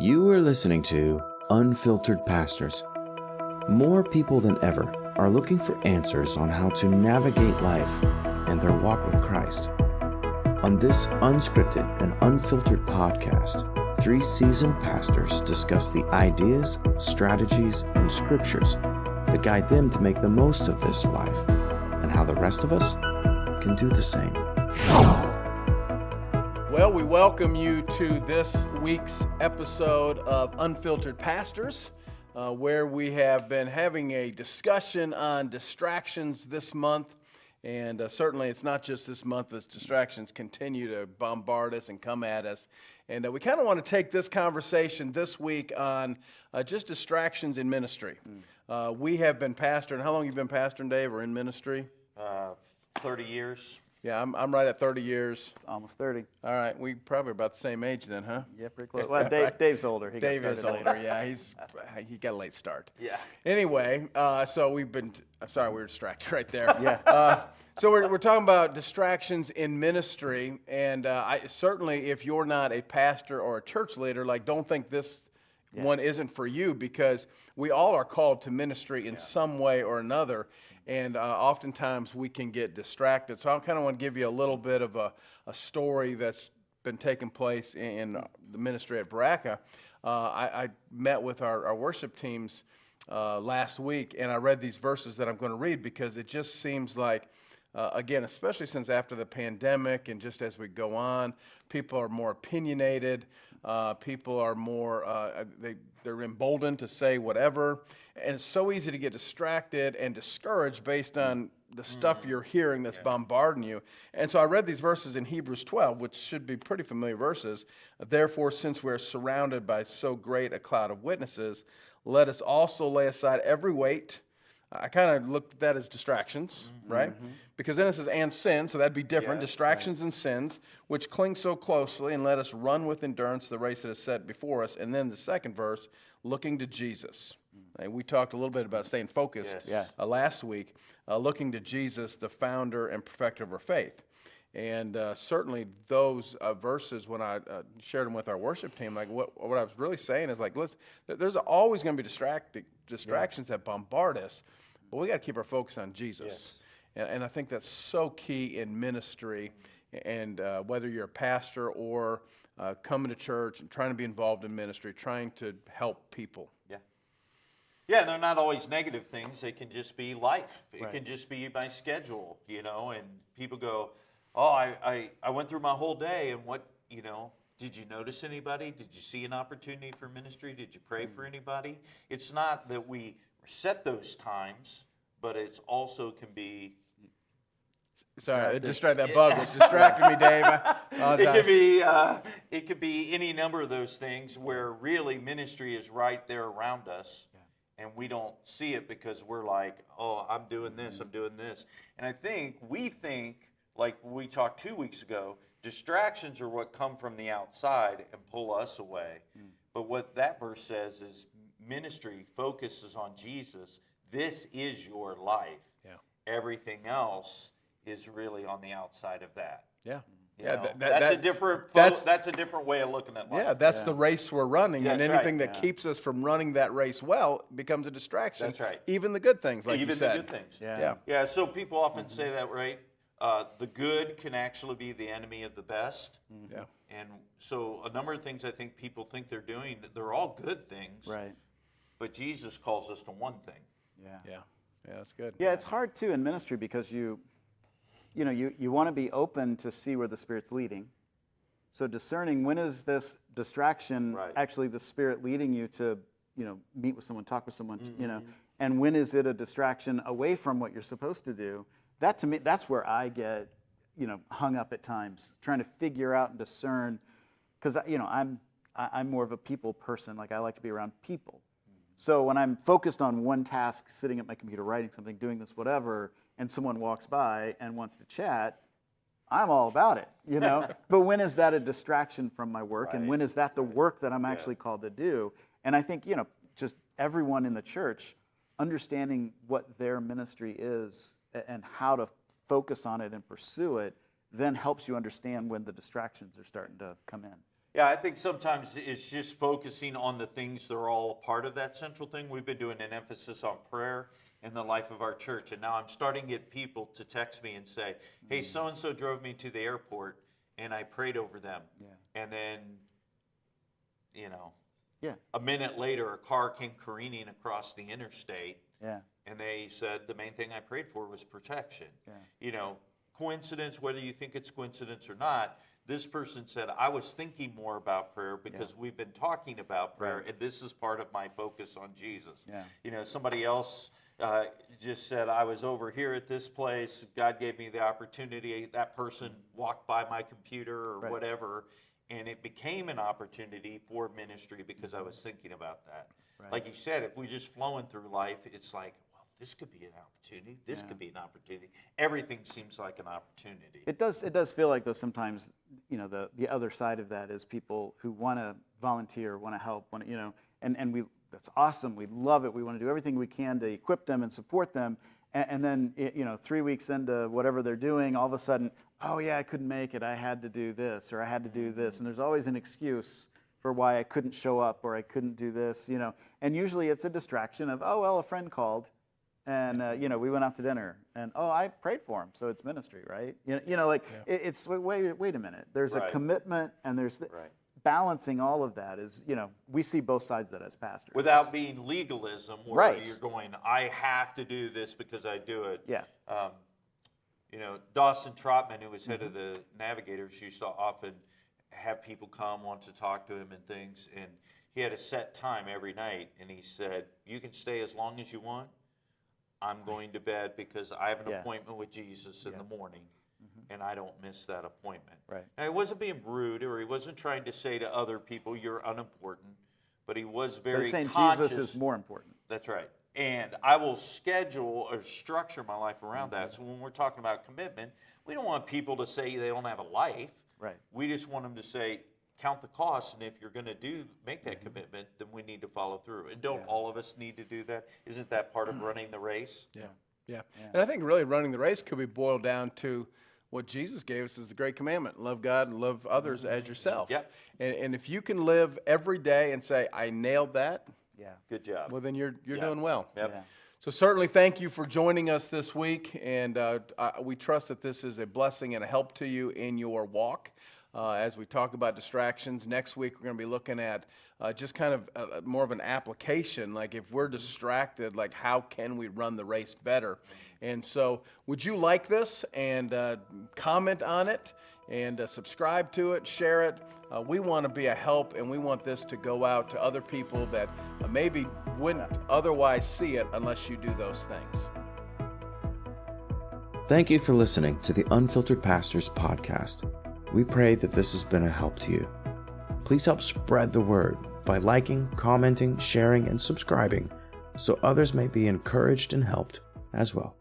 You are listening to Unfiltered Pastors. More people than ever are looking for answers on how to navigate life and their walk with Christ. On this unscripted and unfiltered podcast, 3 seasoned pastors discuss the ideas, strategies, and scriptures that guide them to make the most of this life and how the rest of us can do the same. Well, we welcome you to this week's episode of Unfiltered Pastors, where we have been having a discussion on distractions this month. And certainly it's not just this month as distractions continue to bombard us and come at us. And we kind of want to take this conversation this week on just distractions in ministry. We have been pastoring. How long have you been pastoring, Dave, or in ministry? 30 years. Yeah, I'm right at 30 years. Almost 30. All right, we probably about the same age then, huh? Yeah, pretty close. Well, Dave's older. Dave is older, yeah. He got a late start. Yeah. Anyway, so we've been, I'm sorry, we were distracted right there. Yeah. So we're talking about distractions in ministry, and I certainly, if you're not a pastor or a church leader, don't think this one isn't for you, because we all are called to ministry in some way or another. And oftentimes we can get distracted. So I kind of want to give you a little bit of a story that's been taking place in the ministry at Baraka. I met with our worship teams last week, and I read these verses that I'm going to read because it just seems like, again, especially since after the pandemic and just as we go on, people are more opinionated. People are more, they're emboldened to say whatever. And it's so easy to get distracted and discouraged based on the stuff you're hearing that's bombarding you. And so I read these verses in Hebrews 12, which should be pretty familiar verses. Therefore, since we're surrounded by so great a cloud of witnesses, let us also lay aside every weight. I kind of looked at that as distractions, right? Because then it says, and sin, so that'd be different. Distractions and sins, which cling so closely, and let us run with endurance the race that is set before us. And then the second verse, looking to Jesus. And we talked a little bit about staying focused last week, looking to Jesus, the founder and perfecter of our faith. And certainly those verses, when I shared them with our worship team, what I was really saying is listen, there's always going to be distractions that bombard us, but we got to keep our focus on Jesus. And I think that's so key in ministry, and whether you're a pastor or coming to church and trying to be involved in ministry, trying to help people. Yeah, and they're not always negative things. They can just be life. It can just be my schedule, and people go, oh, I went through my whole day, and did you notice anybody? Did you see an opportunity for ministry? Did you pray for anybody? It's not that we set those times, but it's also can be... Sorry, that bug was distracting me, Dave. It could be any number of those things where really ministry is right there around us, and we don't see it because we're like, oh, I'm doing this, I'm doing this. And we think, like we talked 2 weeks ago, distractions are what come from the outside and pull us away. But what that verse says is ministry focuses on Jesus. This is your life. Everything else is really on the outside of that. That's a different way of looking at life. Yeah, that's the race we're running, and anything that keeps us from running that race well becomes a distraction. That's right. Even the good things, like you said. Even the good things. Yeah. So people often say that, right? The good can actually be the enemy of the best. And so a number of things I think people think they're doing, they're all good things. Right. But Jesus calls us to one thing. Yeah, that's good. Yeah, it's hard too in ministry because you want to be open to see where the Spirit's leading. So discerning when is this distraction actually the Spirit leading you to, meet with someone, talk with someone, and when is it a distraction away from what you're supposed to do? That to me, that's where I get, hung up at times, trying to figure out and discern, because I'm more of a people person. I like to be around people. So when I'm focused on one task, sitting at my computer, writing something, doing this, whatever, and someone walks by and wants to chat, I'm all about it, But when is that a distraction from my work? And when is that the work that I'm actually called to do? And I think, just everyone in the church understanding what their ministry is and how to focus on it and pursue it then helps you understand when the distractions are starting to come in. Yeah, I think sometimes it's just focusing on the things that are all a part of that central thing. We've been doing an emphasis on prayer in the life of our church, and now I'm starting to get people to text me and say, hey, so-and-so drove me to the airport, and I prayed over them. Yeah. And then, a minute later, a car came careening across the interstate, and they said the main thing I prayed for was protection. Yeah. Coincidence, whether you think it's coincidence or not, this person said, I was thinking more about prayer because we've been talking about prayer, and this is part of my focus on Jesus. Yeah. Somebody else just said, I was over here at this place, God gave me the opportunity, that person walked by my computer or whatever, and it became an opportunity for ministry because I was thinking about that. Right. Like you said, if we're just flowing through life, it's like, this could be an opportunity. This could be an opportunity. Everything seems like an opportunity. It does feel like, though, sometimes, the other side of that is people who want to volunteer, want to help, and that's awesome. We love it. We want to do everything we can to equip them and support them. And then, 3 weeks into whatever they're doing, all of a sudden, oh yeah, I couldn't make it. I had to do this, or I had to do this. And there's always an excuse for why I couldn't show up, or I couldn't do this, And usually it's a distraction of, oh, well, a friend called. And, we went out to dinner, and, oh, I prayed for him, so it's ministry, right? It's, wait a minute. There's a commitment, and there's balancing all of that is, we see both sides of that as pastors. Without being legalism, where you're going, I have to do this because I do it. Yeah. Dawson Trotman, who was head of the Navigators, used to often have people come, want to talk to him and things, and he had a set time every night, and he said, you can stay as long as you want. I'm going to bed because I have an appointment with Jesus in the morning, and I don't miss that appointment. Right. And he wasn't being rude, or he wasn't trying to say to other people, you're unimportant, but he was very saying conscious. Jesus is more important. That's right. And I will schedule or structure my life around that. So when we're talking about commitment, we don't want people to say they don't have a life. Right. We just want them to say, count the cost, and if you're going to make that commitment, then we need to follow through. And don't all of us need to do that? Isn't that part of running the race? Yeah. And I think really running the race could be boiled down to what Jesus gave us as the great commandment: love God and love others as yourself. Yep. And if you can live every day and say, I nailed that, good job. Well, then you're doing well. Yep. Yeah. So certainly thank you for joining us this week, and we trust that this is a blessing and a help to you in your walk. As we talk about distractions, next week we're going to be looking at just kind of more of an application, like if we're distracted, like how can we run the race better? And so would you like this and comment on it and subscribe to it, share it? We want to be a help, and we want this to go out to other people that maybe wouldn't otherwise see it unless you do those things. Thank you for listening to the Unfiltered Pastors podcast. We pray that this has been a help to you. Please help spread the word by liking, commenting, sharing, and subscribing so others may be encouraged and helped as well.